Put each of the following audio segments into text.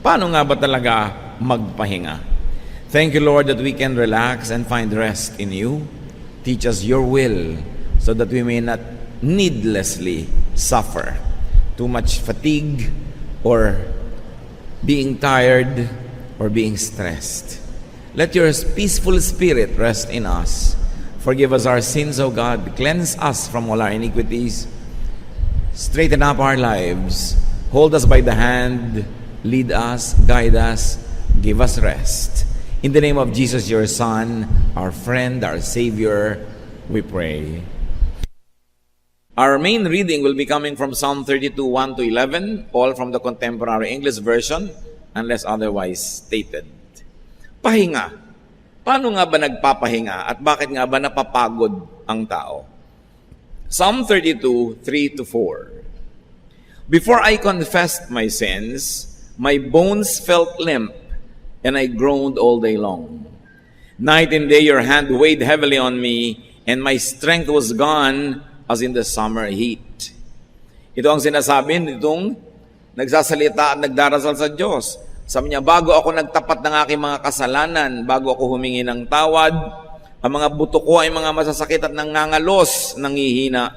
Paano nga ba talaga magpahinga? Thank you, Lord, that we can relax and find rest in you. Teach us your will so that we may not needlessly suffer too much fatigue or being tired or being stressed. Let your peaceful spirit rest in us. Forgive us our sins, O God. Cleanse us from all our iniquities. Straighten up our lives. Hold us by the hand. Lead us, guide us, give us rest. In the name of Jesus, your Son, our friend, our Savior, we pray. Our main reading will be coming from Psalm 32, 1 to 11, all from the Contemporary English Version, unless otherwise stated. Pahinga. Paano nga ba nagpapahinga at bakit nga ba napapagod ang tao? Psalm 32, 3 to 4. Before I confessed my sins, my bones felt limp, and I groaned all day long. Night and day your hand weighed heavily on me, and my strength was gone as in the summer heat. Ito ang sinasabi nitong nagsasalita at nagdarasal sa Diyos. Sabi niya, bago ako nagtapat ng aking mga kasalanan, bago ako humingi ng tawad, ang mga buto ko ay mga masasakit at nangangalos, nangihina,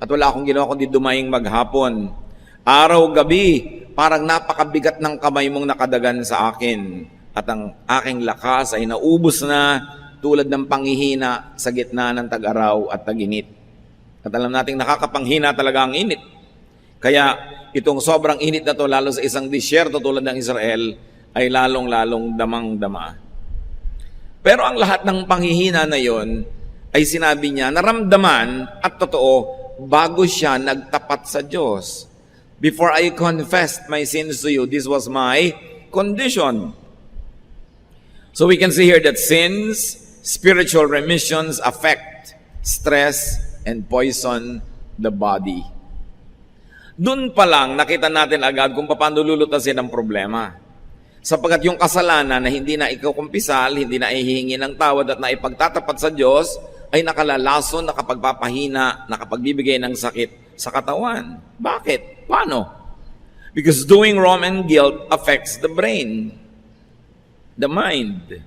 at wala akong ginawa kundi dumaing maghapon. Araw-gabi, parang napakabigat ng kamay mong nakadagan sa akin, at ang aking lakas ay naubos na tulad ng panghihina sa gitna ng tag-araw at tag-init. At alam nating nakakapanghina talaga ang init. Kaya itong sobrang init na to, lalo sa isang disyerto tulad ng Israel, ay lalong-lalong damang-dama. Pero ang lahat ng panghihina na yon ay sinabi niya, naramdaman at totoo, bago siya nagtapat sa Diyos. Before I confessed my sins to you, this was my condition. So we can see here that sins, spiritual remissions affect stress and poison the body. Doon pa lang, nakita natin agad kung paano lulutasin ang problema. Sapagkat yung kasalanan na hindi na ikukumpisal, hindi na ihihingi ng tawad at na ipagtatapat sa Diyos, ay nakalalason, nakapagpapahina, nakapagbibigay ng sakit sa katawan. Bakit? Paano? Because doing wrong and guilt affects the brain, the mind.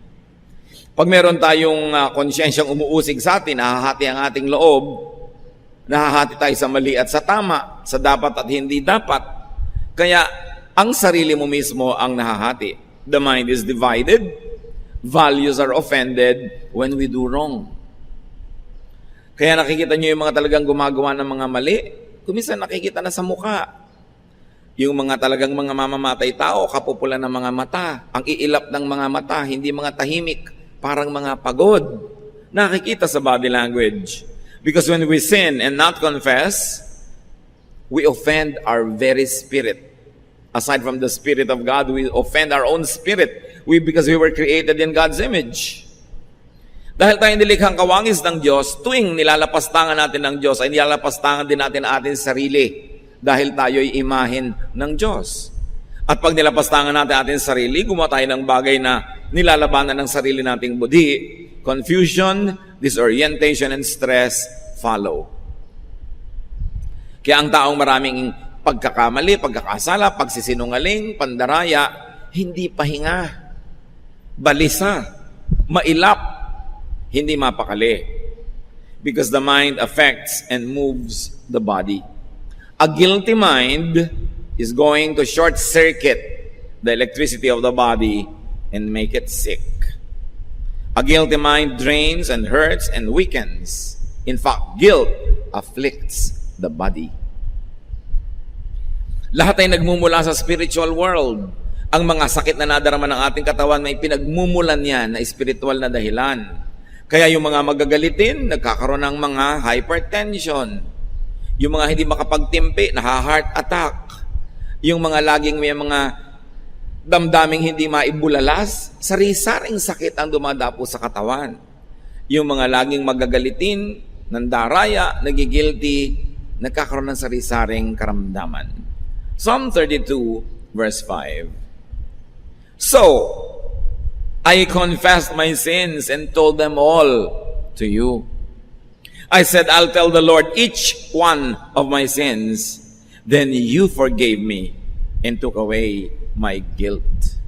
Pag meron tayong konsyensyang umuusig sa atin, nahahati ang ating loob, nahahati tayo sa mali at sa tama, sa dapat at hindi dapat. Kaya, ang sarili mo mismo ang nahahati. The mind is divided. Values are offended when we do wrong. Kaya nakikita nyo yung mga talagang gumagawa ng mga mali, kuminsan nakikita na sa mukha. Yung mga talagang mga mamamatay tao, kapupulan ng mga mata, ang iilap ng mga mata, hindi mga tahimik, parang mga pagod. Nakikita sa body language. Because when we sin and not confess, we offend our very spirit. Aside from the Spirit of God, we offend our own spirit. Because we were created in God's image. Dahil tayo nilikhang kawangis ng Diyos, tuwing nilalapastangan natin ng Diyos, ay nilalapastangan din natin ang ating sarili. Dahil tayo'y imahin ng Diyos. At pag nilapastangan natin ating sarili, gumawa tayo ng bagay na nilalabanan ng sarili nating budi, confusion, disorientation, and stress follow. Kaya ang taong maraming pagkakamali, pagkakasala, pagsisinungaling, pandaraya, hindi pahinga, balisa, mailap, hindi mapakali. Because the mind affects and moves the body. A guilty mind is going to short-circuit the electricity of the body and make it sick. A guilty mind drains and hurts and weakens. In fact, guilt afflicts the body. Lahat ay nagmumula sa spiritual world. Ang mga sakit na nadarama ng ating katawan, may pinagmumulan yan na spiritual na dahilan. Kaya yung mga magagalitin, nagkakaroon ng mga hypertension. Yung mga hindi makapagtimpi, naha-heart attack. Yung mga laging may mga damdaming hindi maibulalas, sari-saring sakit ang dumadapo sa katawan. Yung mga laging magagalitin, nandaraya, nagigilty, nagkakaroon ng sari-saring karamdaman. Psalm 32, verse 5. So, I confessed my sins and told them all to you. I said, I'll tell the Lord each one of my sins. Then you forgave me and took away my guilt.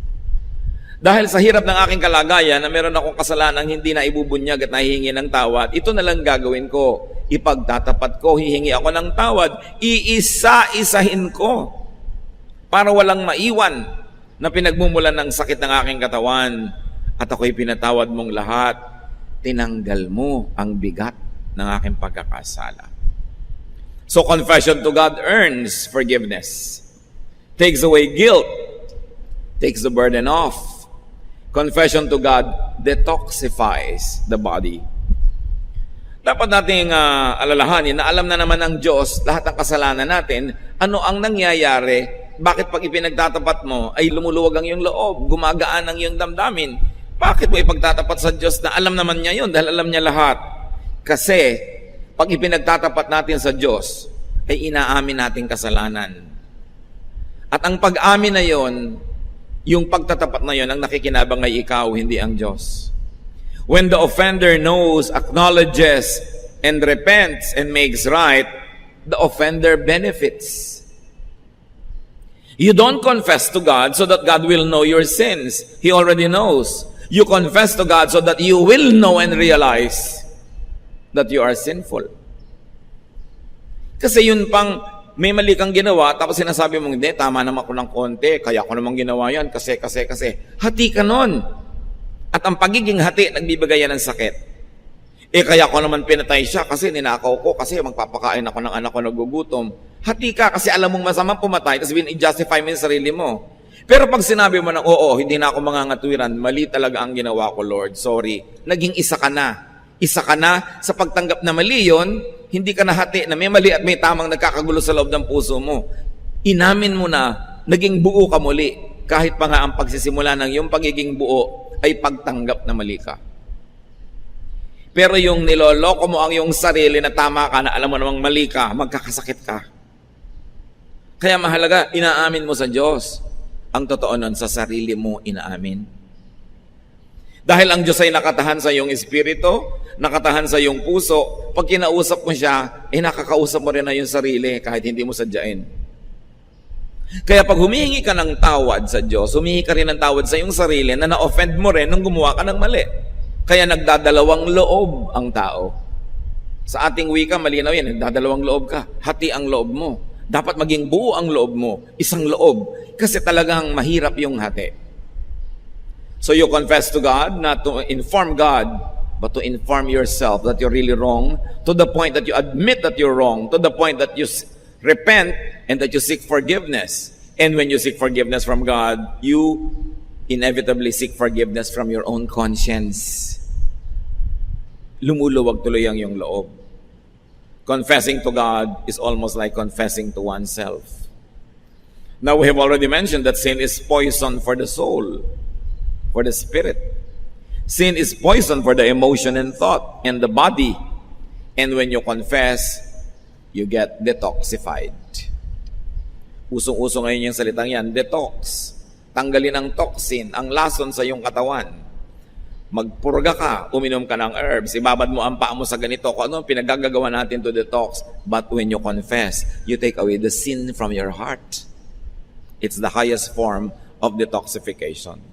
Dahil sa hirap ng aking kalagayan na meron akong kasalanang hindi na ibubunyag at nahihingi ng tawad, ito na lang gagawin ko. Ipagtatapat ko, hihingi ako ng tawad, iisa-isahin ko para walang maiwan na pinagmumulan ng sakit ng aking katawan. At ako'y pinatawad mong lahat. Tinanggal mo ang bigat ng aking pagkakasala. So confession to God earns forgiveness, takes away guilt, takes the burden off. Confession to God detoxifies the body. Dapat nating alalahanin na alam na naman ng Diyos lahat ng kasalanan natin. Ano ang nangyayari? Bakit pag ipinagtatapat mo ay lumuluwag ang iyong loob, gumagaan ang iyong damdamin? Bakit mo ipagtatapat sa Diyos na alam naman niya yun dahil alam niya lahat? Kasi pag ipinagtatapat natin sa Diyos ay inaamin natin kasalanan. At ang pag-amin na yon, yung pagtatapat na yon, ang nakikinabang ay ikaw, hindi ang Diyos. When the offender knows, acknowledges, and repents and makes right, the offender benefits. You don't confess to God so that God will know your sins. He already knows. You confess to God so that you will know and realize that you are sinful. Kasi yun pang may mali kang ginawa, tapos sinasabi mong, hindi, tama naman ako ng konti, kaya ako namang ginawa yan, kasi. Hati ka nun. At ang pagiging hati, nagbibigay yan ng sakit. Kaya ako naman pinatay siya, kasi ninakaw ko, kasi magpapakain ako ng anak ko nagugutom. Hati ka, kasi alam mong masamang pumatay, tapos i-justify mo yung sarili mo. Pero pag sinabi mo ng, oo, hindi na ako mangangatwiran, mali talaga ang ginawa ko, Lord, sorry. Naging isa ka na. Isa ka na sa pagtanggap na mali yon. Hindi ka nahati na may mali at may tamang nagkakagulo sa loob ng puso mo. Inamin mo na, naging buo ka muli. Kahit pa nga ang pagsisimula ng iyong pagiging buo ay pagtanggap na mali ka. Pero yung niloloko mo ang iyong sarili na tama ka, na alam mo namang mali ka, magkakasakit ka. Kaya mahalaga, inaamin mo sa Diyos. Ang totoo nun, sa sarili mo inaamin. Dahil ang Diyos ay nakatahan sa iyong espiritu, nakatahan sa iyong puso, pag kinausap mo siya, nakakausap mo rin na yung sarili kahit hindi mo sadyain. Kaya pag humihingi ka ng tawad sa Diyos, humihingi ka rin ng tawad sa iyong sarili na na-offend mo rin nung gumawa ka ng mali. Kaya nagdadalawang loob ang tao. Sa ating wika, malinaw yan, nagdadalawang loob ka. Hati ang loob mo. Dapat maging buo ang loob mo, isang loob. Kasi talagang mahirap yung hati. So you confess to God, not to inform God, but to inform yourself that you're really wrong, to the point that you admit that you're wrong, to the point that you repent and that you seek forgiveness. And when you seek forgiveness from God, you inevitably seek forgiveness from your own conscience. Lumuluwag tuloy ang iyong loob. Confessing to God is almost like confessing to oneself. Now we have already mentioned that sin is poison for the soul, for the spirit. Sin is poison for the emotion and thought and the body. And when you confess, you get detoxified. Usong-uso ngayon yung salitang yan, detox. Tanggalin ang toxin, ang lason sa iyong katawan. Magpurga ka, uminom ka ng herbs, ibabad mo ang paa mo sa ganito, kung ano pinagagagawa natin to detox. But when you confess, you take away the sin from your heart. It's the highest form of detoxification.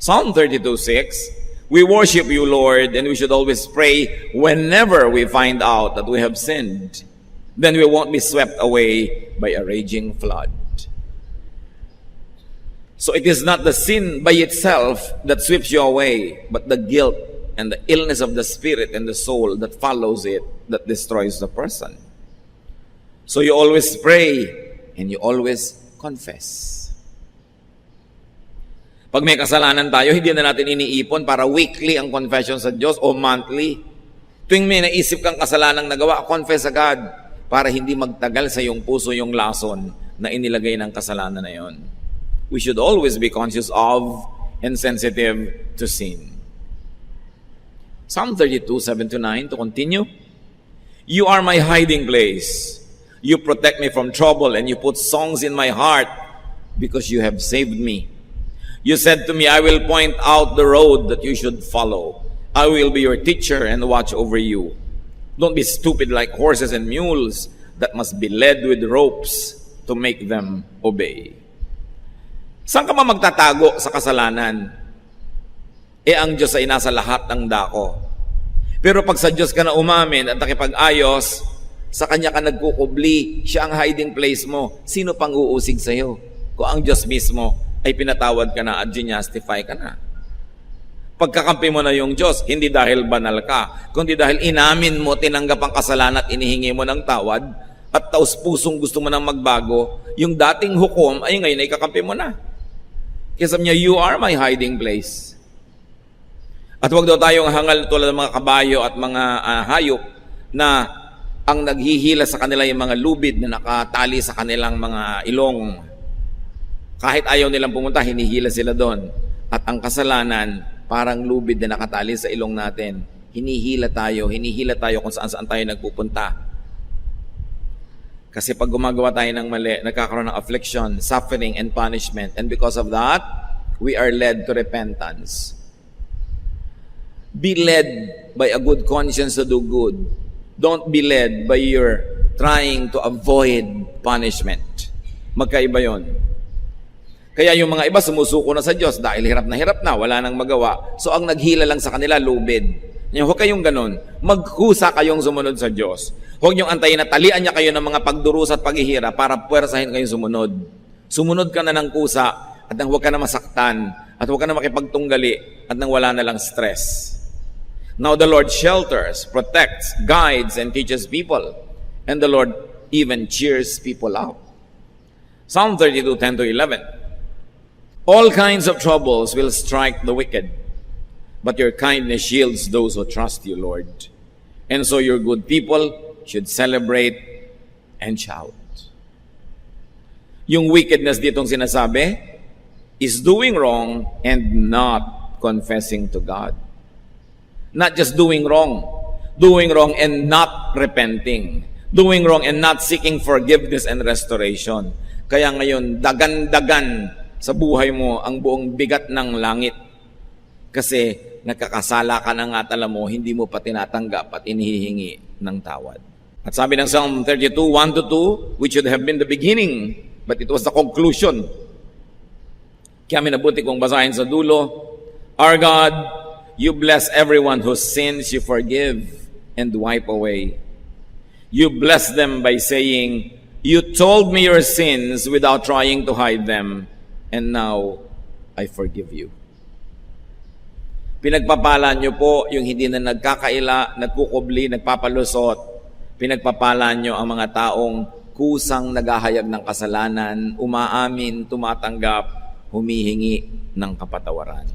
Psalm 32:6, we worship you, Lord, and we should always pray whenever we find out that we have sinned. Then we won't be swept away by a raging flood. So it is not the sin by itself that sweeps you away, but the guilt and the illness of the spirit and the soul that follows it that destroys the person. So you always pray and you always confess. Pag may kasalanan tayo, hindi na natin iniipon para weekly ang confession sa Diyos o monthly. Tuwing may naisip kang kasalanang nagawa, confess agad para hindi magtagal sa iyong puso yung lason na inilagay ng kasalanan na yon. We should always be conscious of and sensitive to sin. Psalm 32:7-9, to continue. You are my hiding place. You protect me from trouble and you put songs in my heart because you have saved me. You said to me, I will point out the road that you should follow. I will be your teacher and watch over you. Don't be stupid like horses and mules that must be led with ropes to make them obey. Saan ka ba magtatago sa kasalanan? Ang Diyos ay nasa lahat ng dako. Pero pag sa Diyos ka na umamin at nakipag-ayos, sa Kanya ka nagkukubli, siya ang hiding place mo. Sino pang uusig sa'yo? Kung ang Diyos mismo ay pinatawad ka na at ginastify ka na. Pagkakampi mo na yung Diyos, hindi dahil banal ka, kundi dahil inamin mo, tinanggap ang kasalanan at inihingi mo ng tawad, at taus-pusong gusto mo nang magbago, yung dating hukom ay ngayon ay kakampi mo na. Kaya sabi niya, you are my hiding place. At huwag daw tayong hangal tulad ng mga kabayo at mga hayop na ang naghihila sa kanila yung mga lubid na nakatali sa kanilang mga ilong. Kahit ayaw nilang pumunta, hinihila sila doon. At ang kasalanan, parang lubid na nakatali sa ilong natin. Hinihila tayo kung saan-saan tayo nagpupunta. Kasi pag gumagawa tayo ng mali, nagkakaroon ng affliction, suffering, and punishment. And because of that, we are led to repentance. Be led by a good conscience to do good. Don't be led by your trying to avoid punishment. Magkaiba yon. Kaya yung mga iba sumusuko na sa Diyos dahil hirap na, wala nang magawa. So ang naghila lang sa kanila, lubid. Huwag kayong ganun. Magkusa kayong sumunod sa Diyos. Huwag niyong antayin na talian niya kayo ng mga pagdurusa at paghihirap para puwersahin kayong sumunod. Sumunod ka na ng kusa at nang huwag ka na masaktan at huwag ka na makipagtunggali at nang wala na lang stress. Now the Lord shelters, protects, guides, and teaches people. And the Lord even cheers people up. Psalm 32, 10-11. All kinds of troubles will strike the wicked, but your kindness shields those who trust you, Lord. And so your good people should celebrate and shout. Yung wickedness ditong sinasabi is doing wrong and not confessing to God. Not just doing wrong and not repenting. Doing wrong and not seeking forgiveness and restoration. Kaya ngayon, dagan-dagan sa buhay mo ang buong bigat ng langit. Kasi nagkakasala ka na nga, alam mo, hindi mo pa tinatanggap at inihihingi ng tawad. At sabi ng Psalm 32, 1-2, which should have been the beginning, but it was the conclusion. Kaya minabuti kong basahin sa dulo, Our God, you bless everyone whose sins you forgive and wipe away. You bless them by saying, you told me your sins without trying to hide them, and now I forgive you. Pinagpapala nyo po yung hindi na nagkakaila, nagkukubli, nagpapalusot. Pinagpapala nyo ang mga taong kusang naghahayag ng kasalanan, umaamin, tumatanggap, humihingi ng kapatawaran.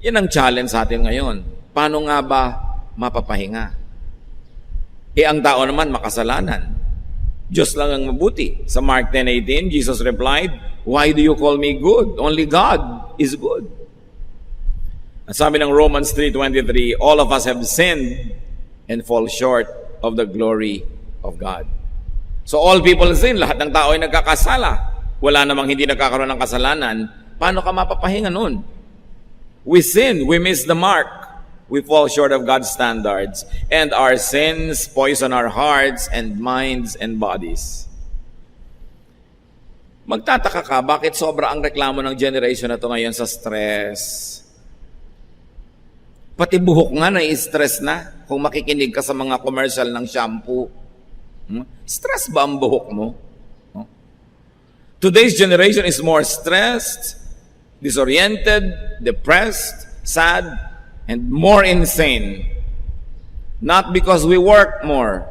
Yan ang challenge sa atin ngayon. Paano nga ba mapapahinga? Ang tao naman makasalanan. Diyos lang ang mabuti. Sa Mark 10:18, Jesus replied, why do you call me good? Only God is good. At sabi ng Romans 3:23, all of us have sinned and fall short of the glory of God. So all people sin, lahat ng tao ay nagkakasala. Wala namang hindi nagkakaroon ng kasalanan. Paano ka mapapahinga nun? We sin, we miss the mark. We fall short of God's standards. And our sins poison our hearts and minds and bodies. Magtataka ka, bakit sobra ang reklamo ng generation na to ngayon sa stress? Pati buhok nga na-stress na kung makikinig ka sa mga commercial ng shampoo. Stress ba ang buhok mo? Today's generation is more stressed, disoriented, depressed, sad, and more insane. Not because we work more,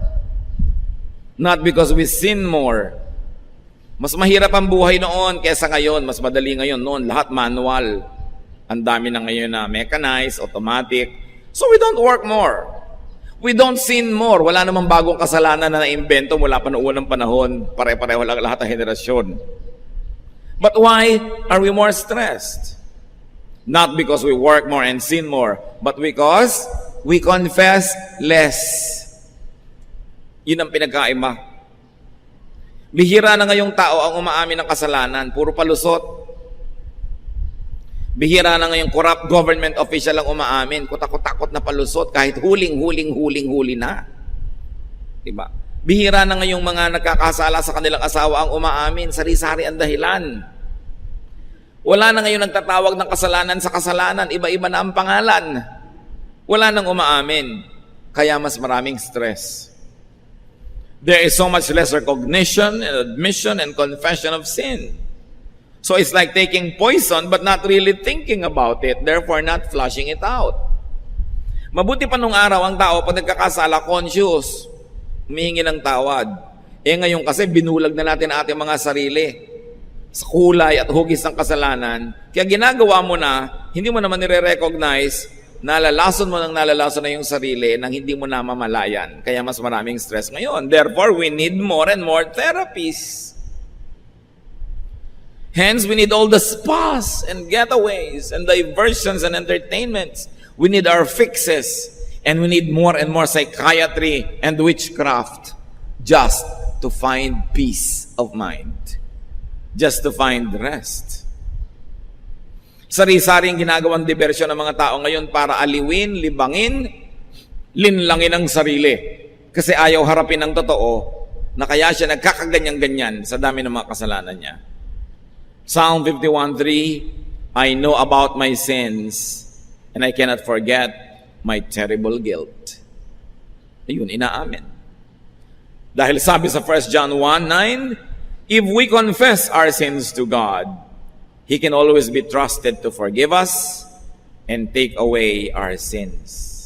not because we sin more. Mas mahirap ang buhay noon kaysa ngayon, mas madali ngayon. Noon, lahat manual. Ang dami na ngayon na mechanized, automatic. So we don't work more. We don't sin more. Wala namang bagong kasalanan na naimbento mula pa noong unang panahon. Pare-pareho lang lahat ng henerasyon. But why are we more stressed? Not because we work more and sin more, but because we confess less. Yun ang pinagkaiba. Bihira na ngayong tao ang umaamin ng kasalanan. Puro palusot. Bihira na ngayong corrupt government official ang umaamin. Kutakot-takot na palusot kahit huling na. Diba? Bihira na ngayong mga nagkakasala sa kanilang asawa ang umaamin. Sari-sari ang dahilan. Wala na ngayon nagtatawag ng kasalanan sa kasalanan. Iba-iba na ang pangalan. Wala nang umaamin. Kaya mas maraming stress. There is so much less recognition and admission and confession of sin. So it's like taking poison but not really thinking about it, therefore not flushing it out. Mabuti pa nung araw ang tao, pag nagkakasala, conscious, humihingi ng tawad. Ngayon kasi binulag na natin ang ating mga sarili sa kulay at hugis ng kasalanan. Kaya ginagawa mo na, hindi mo naman nire-recognize, nalalason mo na yung sarili nang hindi mo na mamalayan. Kaya mas maraming stress ngayon. Therefore, we need more and more therapies. Hence, we need all the spas and getaways and diversions and entertainments. We need our fixes. And we need more and more psychiatry and witchcraft just to find peace of mind. Just to find rest. Sari-saring ginagawang diversyon ng mga tao ngayon para aliwin, libangin, linlangin ang sarili. Kasi ayaw harapin ang totoo na kaya siya nagkakaganyan-ganyan sa dami ng mga kasalanan niya. Psalm 51:3, I know about my sins and I cannot forget my terrible guilt. Ayun, inaamin. Dahil sabi sa 1 John 1:9, if we confess our sins to God, He can always be trusted to forgive us and take away our sins.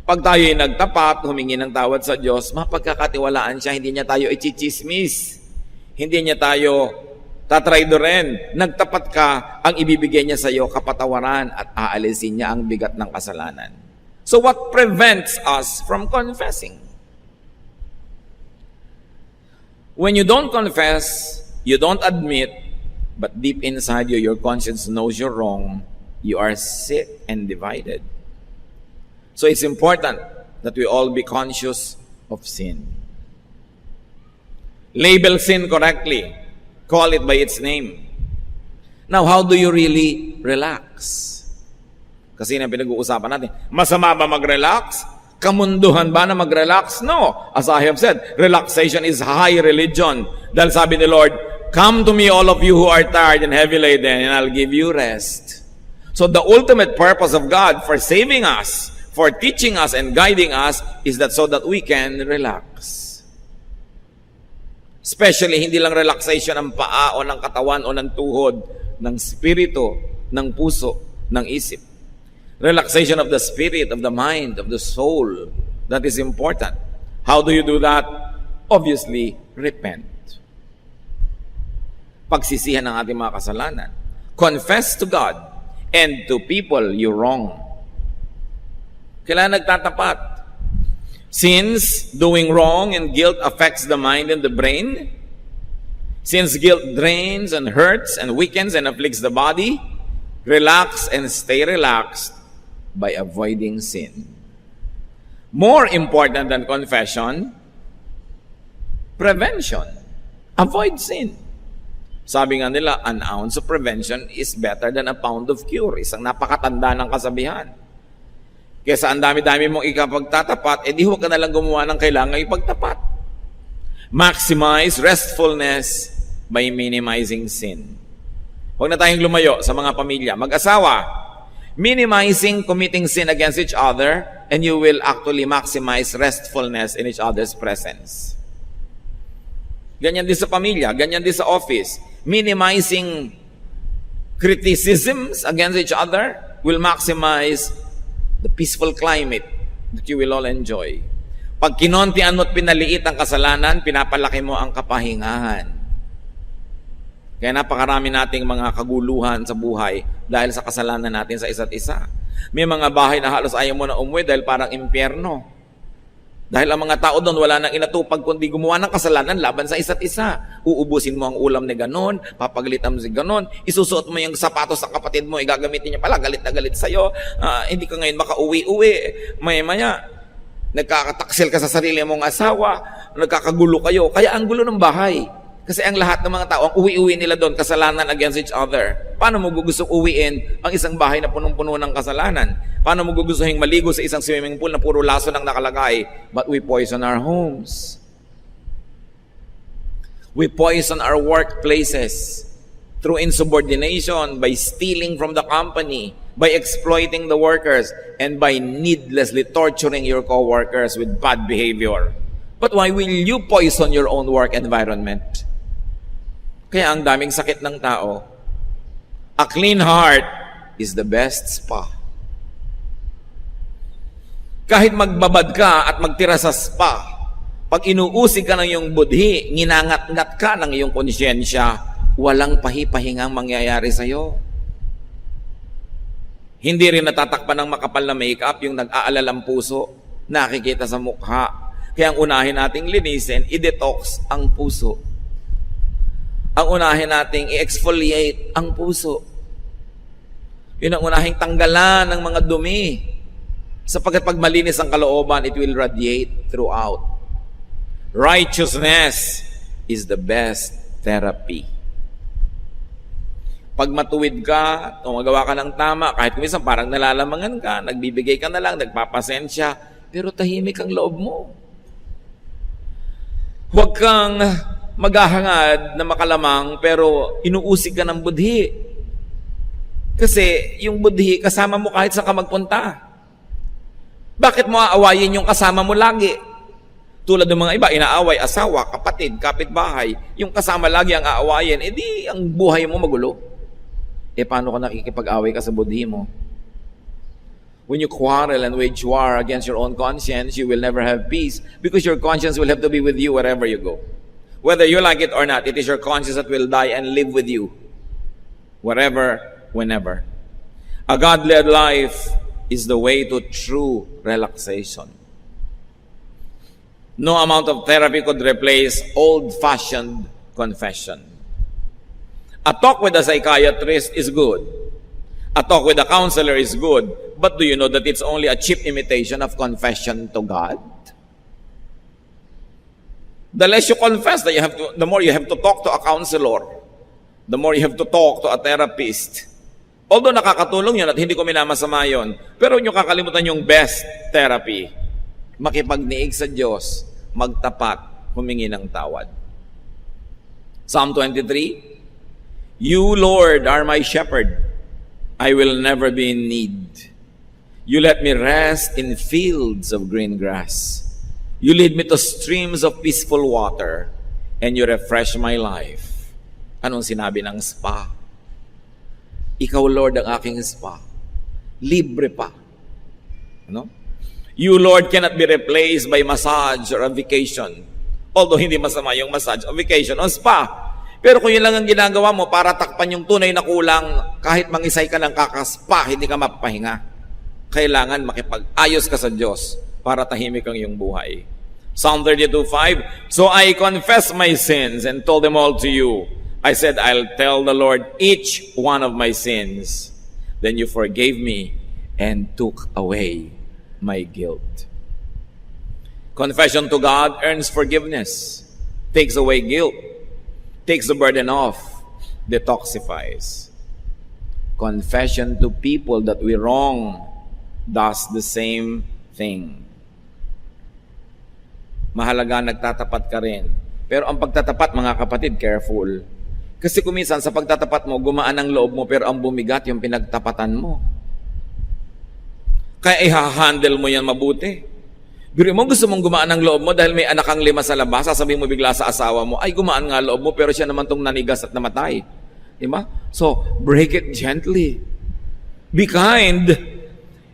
Pag tayo'y nagtapat, humingi ng tawad sa Diyos, mapagkakatiwalaan siya, hindi niya tayo itsichismis. Hindi niya tayo tatraidoren. Nagtapat ka, ang ibibigay niya sa iyo kapatawaran at aalisin niya ang bigat ng kasalanan. So what prevents us from confessing? When you don't confess, you don't admit, but deep inside you, your conscience knows you're wrong, you are sick and divided. So it's important that we all be conscious of sin. Label sin correctly. Call it by its name. Now, how do you really relax? Kasi na pinag-uusapan natin, masama ba mag-relax? Kamunduhan ba na mag-relax? No. As I have said, relaxation is high religion. Dahil sabi ni Lord, come to me all of you who are tired and heavy laden, and I'll give you rest. So the ultimate purpose of God for saving us, for teaching us and guiding us, is that so that we can relax. Especially, hindi lang relaxation ng paa o ng katawan o ng tuhod, ng spirito, ng puso, ng isip. Relaxation of the spirit, of the mind, of the soul. That is important. How do you do that? Obviously, repent. Pagsisihan ng ating mga kasalanan. Confess to God and to people you wrong. Kailangan nagtatapat. Since doing wrong and guilt affects the mind and the brain, since guilt drains and hurts and weakens and afflicts the body, relax and stay relaxed by avoiding sin. More important than confession, prevention. Avoid sin. Sabi nga nila, an ounce of prevention is better than a pound of cure. Isang napakatanda ng kasabihan. Kesa ang dami-dami mong ikapagtatapat, di huwag ka nalang gumawa ng kailangan ipagtapat. Maximize restfulness by minimizing sin. Huwag na tayong lumayo sa mga pamilya. Mag-asawa, minimizing committing sin against each other, and you will actually maximize restfulness in each other's presence. Ganyan din sa pamilya, ganyan din sa office. Minimizing criticisms against each other will maximize the peaceful climate that you will all enjoy. Pag kinontian mo at pinaliit ang kasalanan, pinapalaki mo ang kapahingahan. Kaya napakarami nating mga kaguluhan sa buhay dahil sa kasalanan natin sa isa't isa. May mga bahay na halos ayaw mo na umuwi dahil parang impyerno. Dahil ang mga tao doon wala nang inatupag kundi gumawa ng kasalanan laban sa isa't isa. Uubusin mo ang ulam ni ganon, papagalitan mo si ganon, isusuot mo yung sapatos sa kapatid mo, igagamitin niya pala, galit na galit sa'yo, hindi ka ngayon makauwi-uwi, maya-maya, nagkakataksil ka sa sarili mong asawa, nagkakagulo kayo, kaya ang gulo ng bahay. Kasi ang lahat ng mga tao, ang uwi-uwi nila doon, kasalanan against each other. Paano mo gustong uwiin ang isang bahay na punong-puno ng kasalanan? Paano mo gustuhin maligo sa isang swimming pool na puro laso lang nakalagay? But we poison our homes. We poison our workplaces through insubordination, by stealing from the company, by exploiting the workers, and by needlessly torturing your co-workers with bad behavior. But why will you poison your own work environment? Kaya ang daming sakit ng tao. A clean heart is the best spa. Kahit magbabad ka at magtira sa spa, pag inuusig ka ng iyong budhi, nginangat-ngat ka ng iyong konsyensya, walang pahipahingang mangyayari sa iyo. Hindi rin natatakpan ng makapal na makeup yung nag-aalalang puso, nakikita sa mukha. Kaya ang unahin nating linisin, i-detox ang puso. Ang unahin nating i-exfoliate ang puso. Yun ang unahing tanggalan ng mga dumi. Sapagkat pag malinis ang kalooban, it will radiate throughout. Righteousness is the best therapy. Pag matuwid ka, tumagawa ka ng tama, kahit minsan parang nalalamangan ka, nagbibigay ka na lang, nagpapasensya, pero tahimik ang loob mo. Huwag kang maghahangad na makalamang, pero inuusig ka ng budhi. Kasi yung budhi, kasama mo kahit saan ka magpunta. Bakit mo aawayin yung kasama mo lagi? Tulad ng mga iba, inaaway asawa, kapatid, kapitbahay. Yung kasama lagi ang aawayin, edi ang buhay mo magulo. Paano ka nakikipag-away ka sa budhi mo? When you quarrel and wage war against your own conscience, you will never have peace because your conscience will have to be with you wherever you go. Whether you like it or not, it is your conscience that will die and live with you. Wherever, whenever. A God-led life is the way to true relaxation. No amount of therapy could replace old-fashioned confession. A talk with a psychiatrist is good. A talk with a counselor is good. But do you know that it's only a cheap imitation of confession to God? The less you confess, the more you have to talk to a counselor. The more you have to talk to a therapist. Although nakakatulong yun at hindi ko minamasama yun, pero nyo kakalimutan yung best therapy. Makipagniig sa Diyos, magtapat, humingi ng tawad. Psalm 23, You, Lord, are my shepherd. I will never be in need. You let me rest in fields of green grass. You lead me to streams of peaceful water, and you refresh my life. Anong sinabi ng spa? Ikaw, Lord, ang aking spa. Libre pa. Ano? You, Lord, cannot be replaced by massage or a vacation. Although hindi masama yung massage o vacation o spa. Pero kung yun lang ang ginagawa mo para takpan yung tunay na kulang, kahit mangisay ka ng kakaspa, hindi ka mapapahinga. Kailangan makipag-ayos ka sa Diyos para tahimik ang iyong buhay. Psalm 32:5, So I confess my sins and told them all to you. I said, I'll tell the Lord each one of my sins. Then you forgave me and took away my guilt. Confession to God earns forgiveness, takes away guilt, takes the burden off, detoxifies. Confession to people that we wrong does the same thing. Mahalaga nagtatapat ka rin. Pero ang pagtatapat, mga kapatid, careful. Kasi kuminsan sa pagtatapat mo, gumaan ang loob mo, pero ang bumigat yung pinagtapatan mo. Kaya i-handle mo yan mabuti. Pero mo gusto mong gumaan ang loob mo dahil may anak kang 5 sa labas, sasabihin mo bigla sa asawa mo, ay gumaan nga loob mo, pero siya naman tong nanigas at namatay. Diba? So, break it gently. Be kind.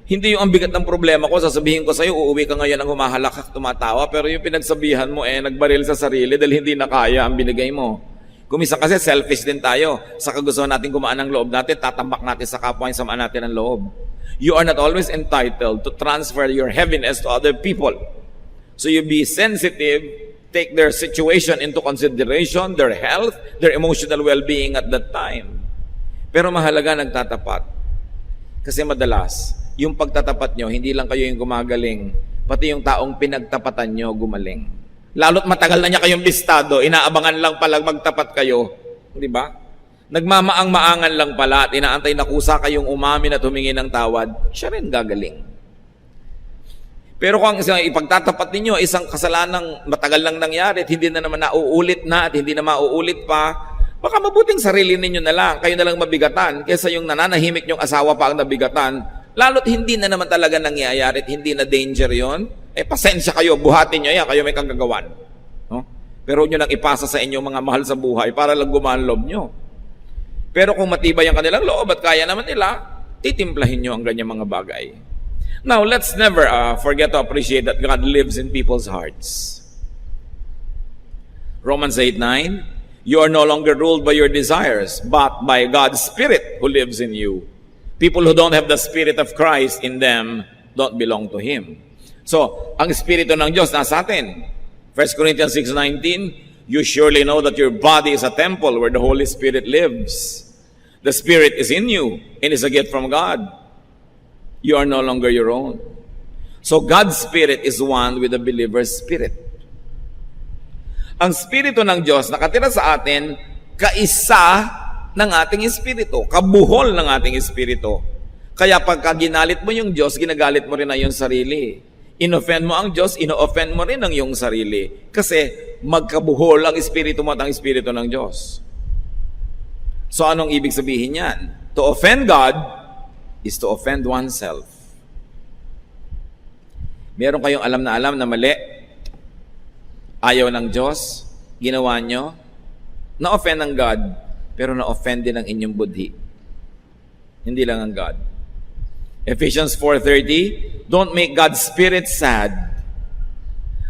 Hindi yung ang bigat ng problema ko, sasabihin ko sa'yo, uuwi ka ngayon ang humahalakak, tumatawa, pero yung pinagsabihan mo, nagbaril sa sarili dahil hindi na kaya ang binigay mo. Kumisa kasi selfish din tayo. Sa kagustuhan natin gumaan ang loob natin, tatambak natin sa kapwa yung samaan natin ang loob. You are not always entitled to transfer your heaviness to other people. So you be sensitive, take their situation into consideration, their health, their emotional well-being at that time. Pero mahalaga nagtatapat. Kasi madalas, yung pagtatapat nyo, hindi lang kayo yung gumagaling, pati yung taong pinagtapatan nyo gumaling. Lalo't matagal na niya kayong listado, inaabangan lang pala magtapat kayo. Di ba? Nagmamaang-maangan lang pala at inaantay na kusa kayong umamin at humingi ng tawad, siya rin gagaling. Pero kung ipagtatapat ninyo, isang kasalanang matagal lang nangyari at hindi na naman nauulit na at hindi na mauulit pa, Baka mabuting sarili ninyo na lang, kayo na lang mabigatan, kaysa yung nananahimik yung asawa pa ang nabigatan, lalo't hindi na naman talaga nangyayari at hindi na danger yon. Pasensya kayo, buhatin nyo yan, kayo may kagagawan. No? Pero nyo lang ipasa sa inyo mga mahal sa buhay para lang gumaan loob nyo. Pero kung matibay ang kanilang loob at kaya naman nila, titimplahin nyo ang ganyang mga bagay. Now, let's never forget to appreciate that God lives in people's hearts. Romans 8:9, you are no longer ruled by your desires, but by God's Spirit who lives in you. People who don't have the Spirit of Christ in them don't belong to Him. So, ang Espiritu ng Diyos nasa atin. 1 Corinthians 6:19, you surely know that your body is a temple where the Holy Spirit lives. The Spirit is in you and is a gift from God. You are no longer your own. So God's Spirit is one with the believer's spirit. Ang Espiritu ng Diyos nakatira sa atin, kaisa ng ating espiritu, kabuhol ng ating espiritu. Kaya pagka ginalit mo yung Diyos, ginagalit mo rin ang iyong sarili. In-offend mo ang Diyos, ino-offend mo rin ang iyong sarili. Kasi magkabuhol ang espiritu mo at ang espiritu ng Diyos. So anong ibig sabihin yan? To offend God is to offend oneself. Meron kayong alam na mali, ayaw ng Diyos, ginawa nyo, na-offend ng God, pero na-offend din ang inyong budhi. Hindi lang ang God. Ephesians 4:30, don't make God's Spirit sad.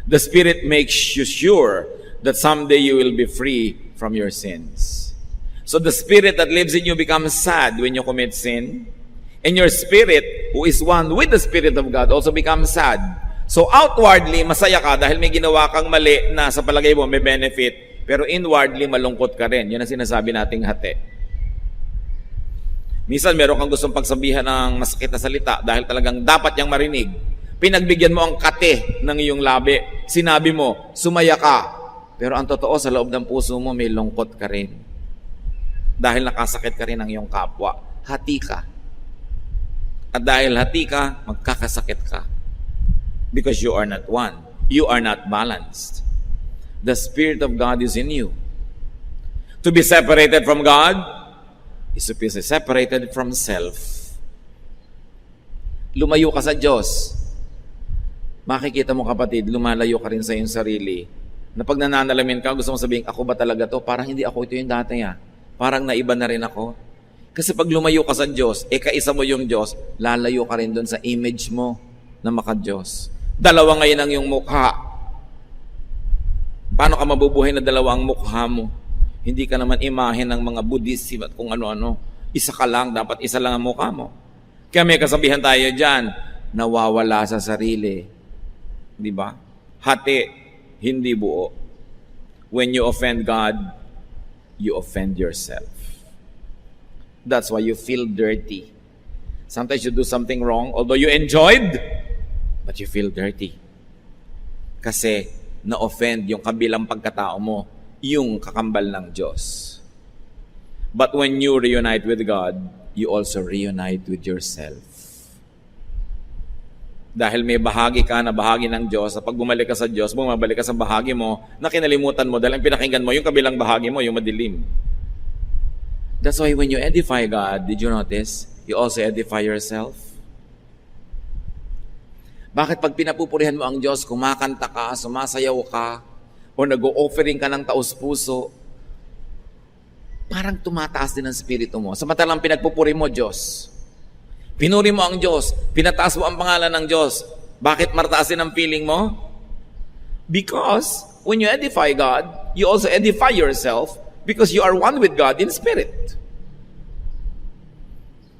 The Spirit makes you sure that someday you will be free from your sins. So the Spirit that lives in you becomes sad when you commit sin. And your spirit, who is one with the Spirit of God, also becomes sad. So outwardly, masaya ka dahil may ginawa kang mali na sa palagay mo may benefit. Pero inwardly, malungkot ka rin. Yun ang sinasabi nating hati. Minsan, meron kang gustong pagsabihan ng masakit na salita dahil talagang dapat niyang marinig. Pinagbigyan mo ang kate ng iyong labi. Sinabi mo, sumaya ka. Pero ang totoo, sa loob ng puso mo, may lungkot ka rin. Dahil nakasakit ka rin ng iyong kapwa. Hati ka. At dahil hati ka, magkakasakit ka. Because you are not one. You are not balanced. The Spirit of God is in you. To be separated from God is to be separated from self. Lumayo ka sa Diyos. Makikita mo kapatid, lumalayo ka rin sa iyong sarili. Na pag nananalamin ka, gusto mong sabihin, ako ba talaga to? Parang hindi ako ito yung dati Parang naiba na rin ako. Kasi pag lumayo ka sa Diyos, kaisa mo yung Diyos, lalayo ka rin doon sa image mo na maka-Diyos. Dalawa ngayon ang yung mukha. Paano ka mabubuhay na dalawang mukha mo? Hindi ka naman imahe ng mga Buddhism at kung ano-ano. Isa ka lang, dapat isa lang ang mukha mo. Kaya may kasabihan tayo dyan, nawawala sa sarili. Di ba? Hati, hindi buo. When you offend God, you offend yourself. That's why you feel dirty. Sometimes you do something wrong, although you enjoyed, but you feel dirty. Kasi na-offend yung kabilang pagkatao mo, yung kakambal ng Diyos. But when you reunite with God, you also reunite with yourself. Dahil may bahagi ka na bahagi ng Diyos, pag bumalik ka sa Diyos, bumabalik ka sa bahagi mo, na kinalimutan mo dahil ang pinakinggan mo, yung kabilang bahagi mo, yung madilim. That's why when you edify God, did you notice? You also edify yourself. Bakit pag pinapupurihan mo ang Diyos, kumakanta ka, sumasayaw ka, o nag-o-offering ka ng taos-puso, parang tumataas din ang spirito mo. Samantalang pinagpupuri mo, Diyos. Pinuri mo ang Diyos, pinataas mo ang pangalan ng Diyos. Bakit martaas din ang feeling mo? Because when you edify God, you also edify yourself because you are one with God in spirit.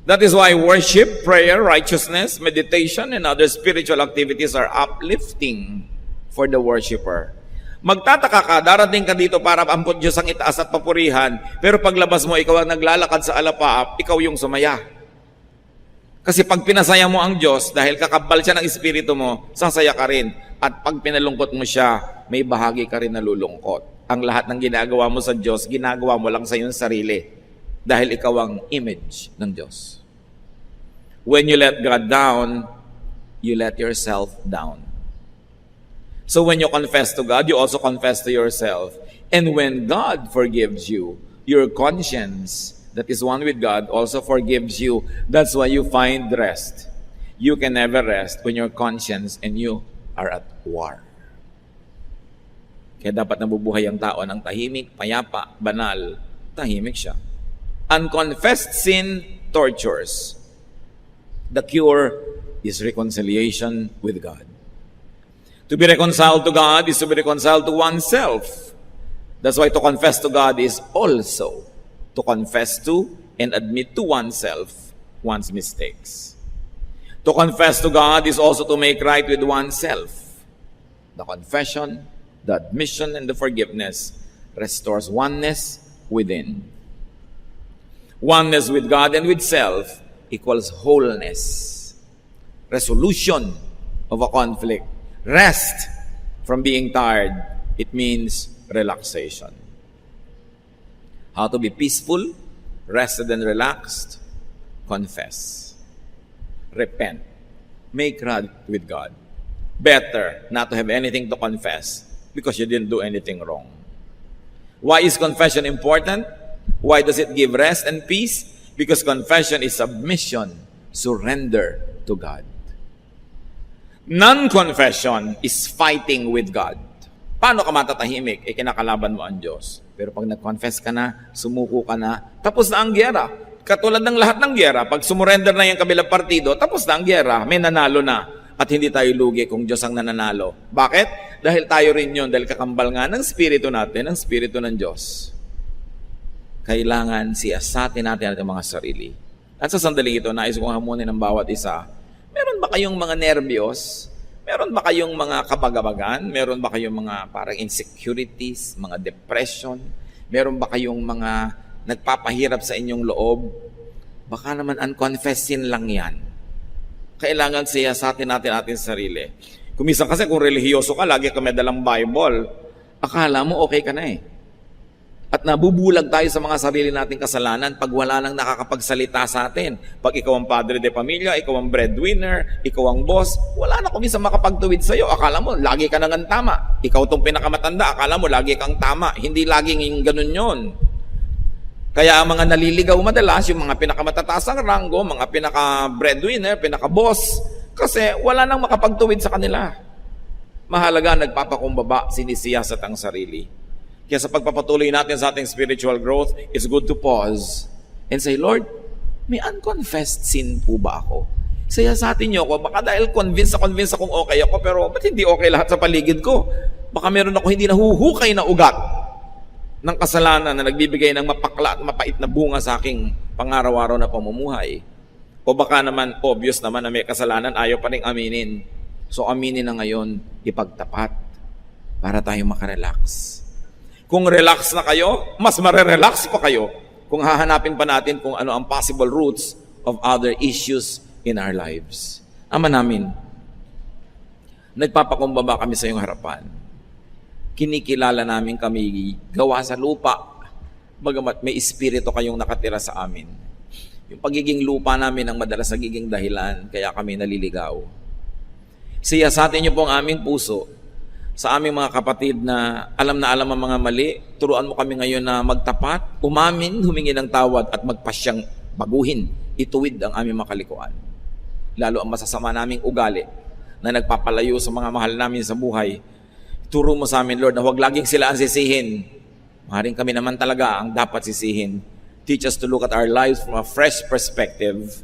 That is why worship, prayer, righteousness, meditation, and other spiritual activities are uplifting for the worshiper. Magtataka ka, darating ka dito para ampun Diyos ang itaas at papurihan, pero paglabas mo, ikaw ang naglalakad sa alapaap, ikaw yung sumaya. Kasi pag pinasaya mo ang Diyos, dahil kakabal siya ng espiritu mo, sasaya ka rin. At pag pinalungkot mo siya, may bahagi ka rin nalulungkot. Ang lahat ng ginagawa mo sa Diyos, ginagawa mo lang sa iyong sarili. Dahil ikaw ang image ng Diyos. When you let God down, you let yourself down. So when you confess to God, you also confess to yourself. And when God forgives you, your conscience that is one with God also forgives you. That's why you find rest. You can never rest when your conscience and you are at war. Kaya dapat nabubuhay ang tao ng tahimik, payapa, banal. Tahimik siya. Unconfessed sin tortures. The cure is reconciliation with God. To be reconciled to God is to be reconciled to oneself. That's why to confess to God is also to confess to and admit to oneself one's mistakes. To confess to God is also to make right with oneself. The confession, the admission, and the forgiveness restores oneness within. Oneness with God and with self equals wholeness. Resolution of a conflict. Rest from being tired. It means relaxation. How to be peaceful, rested and relaxed? Confess. Repent. Make right with God. Better not to have anything to confess because you didn't do anything wrong. Why is confession important? Why does it give rest and peace? Because confession is submission, surrender to God. Non-confession is fighting with God. Paano ka matatahimik? Kinakalaban mo ang Diyos. Pero pag nag-confess ka na, sumuko ka na, tapos na ang gyera. Katulad ng lahat ng gyera, pag sumurrender na yung kabilang partido, tapos na ang gyera, may nanalo na. At hindi tayo lugi kung Diyos ang nananalo. Bakit? Dahil tayo rin yun, dahil kakambal nga ng spirito natin, ang spirito ng Diyos. Kailangan siyasatin natin ang mga sarili. At sa sandaling ito, nais kong hamunin ng bawat isa. Meron ba kayong mga nervyos? Meron ba kayong mga kabagabagan? Meron ba kayong mga parang insecurities, mga depression? Meron ba kayong mga nagpapahirap sa inyong loob? Baka naman unconfessed sin lang yan. Kailangan siyasatin natin ating sarili. Kumisan kasi kung relihiyoso ka, lagi ka may dalang Bible, akala mo okay ka na eh. At nabubulag tayo sa mga sarili nating kasalanan pag wala nang nakakapagsalita sa atin. Pag ikaw ang padre de pamilya, ikaw ang breadwinner, ikaw ang boss, wala na kuminsan makapagtuwid sa'yo. Akala mo, lagi ka nang tama. Ikaw itong pinakamatanda, akala mo, lagi kang tama. Hindi laging ganun yon. Kaya ang mga naliligaw madalas, yung mga pinakamatataas ang ranggo, mga pinaka-breadwinner, pinaka-boss, kasi wala nang makapagtuwid sa kanila. Mahalaga, nagpapakumbaba, sinisiyasat ang sarili. Kaya sa pagpapatuloy natin sa ating spiritual growth, it's good to pause and say, Lord, may unconfessed sin po ba ako? Siyasatin niyo ako, baka dahil convinced akong okay ako, pero ba't hindi okay lahat sa paligid ko? Baka meron ako hindi nahuhukay na ugat ng kasalanan na nagbibigay ng mapakla at mapait na bunga sa aking pangaraw-araw na pamumuhay. O baka naman, obvious naman na may kasalanan, ayaw pa rin aminin. So aminin na ngayon, ipagtapat para tayo makarelax. Kung relax na kayo, mas marerelax pa kayo kung hahanapin pa natin kung ano ang possible roots of other issues in our lives. Ama namin, nagpapakumbaba kami sa iyong harapan. Kinikilala namin kami gawa sa lupa, bagamat may espiritu kayong nakatira sa amin. Yung pagiging lupa namin ang madalas nagiging dahilan, kaya kami naliligaw. Siyasatin niyo po ang aming puso sa aming mga kapatid na alam ang mga mali. Turuan mo kami ngayon na magtapat, umamin, humingi ng tawad at magpasyang baguhin, ituwid ang aming makalikuan. Lalo ang masasama naming ugali na nagpapalayo sa mga mahal namin sa buhay. Turo mo sa amin, Lord, na huwag laging sila ang sisihin. Maaaring kami naman talaga ang dapat sisihin. Teach us to look at our lives from a fresh perspective.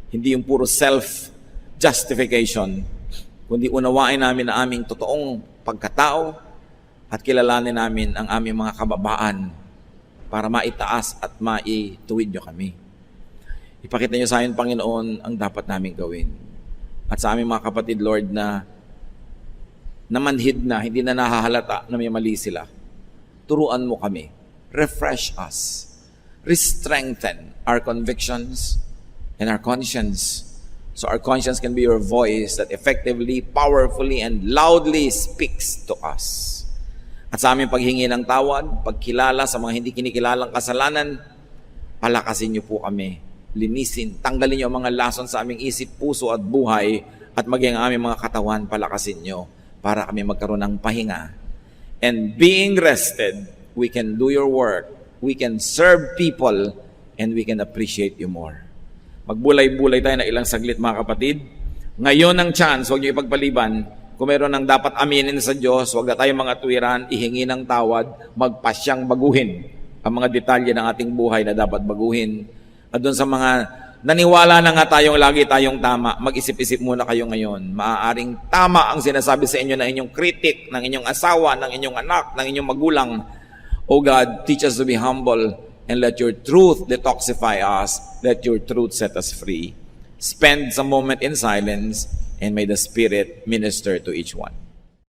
Hindi yung puro self-justification, kundi unawain namin na aming totoong pagkatao at kilalanin namin ang aming mga kababaan para maitaas at maituwid nyo kami. Ipakita nyo sa amin, Panginoon, ang dapat namin gawin. At sa aming mga kapatid, Lord, na namanhid na, hindi na nahahalata na may mali sila. Turuan mo kami. Refresh us. Re-strengthen our convictions and our conscience. So our conscience can be your voice that effectively, powerfully, and loudly speaks to us. At sa aming paghingi ng tawad, pagkilala sa mga hindi kinikilalang kasalanan, palakasin niyo po kami. Linisin, tanggalin niyo ang mga lason sa aming isip, puso at buhay, at maging ang aming mga katawan, palakasin niyo para kami magkaroon ng pahinga. And being rested, we can do your work we can serve people, and we can appreciate you more. Magbulay-bulay tayo na ilang saglit, mga kapatid. Ngayon ang chance, huwag niyo ipagpaliban. Kung meron ng dapat aminin sa Diyos, huwag na tayo mga tuwiran, ihingi ng tawad, magpasyang baguhin ang mga detalye ng ating buhay na dapat baguhin. At doon sa mga naniwala na nga tayong lagi tayong tama, mag-isip-isip muna kayo ngayon. Maaaring tama ang sinasabi sa inyo ng inyong kritik, ng inyong asawa, ng inyong anak, ng inyong magulang. O God, teach us to be humble and let your truth detoxify us. Let your truth set us free. Spend some moment in silence and may the Spirit minister to each one.